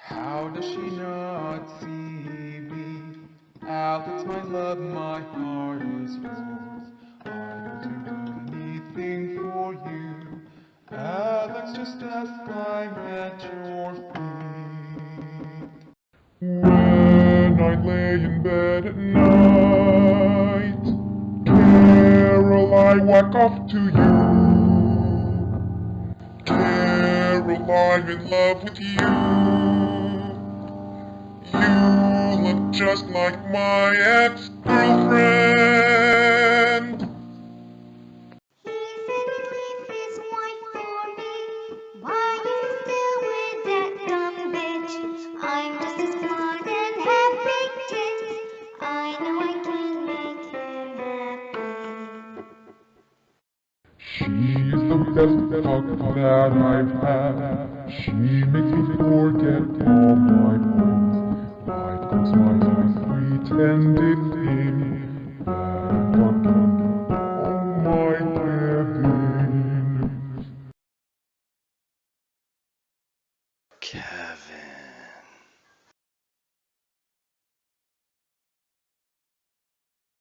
How does she not see me? Alex, my love, my heart is yours. I will do anything for you. Alex, just as I'm at your feet. When I lay in bed at night, Carol, I whack off to you. Carol, I'm in love with you. You look just like my ex-girlfriend. He said he'd leave his wife for me. Why is he still with that dumb bitch? I'm just as smart and have big tits. I know I can make him happy. She is the best fuck that I've had. She makes me forget all my woes. My close my pretended thing. And all my giving. Kevin.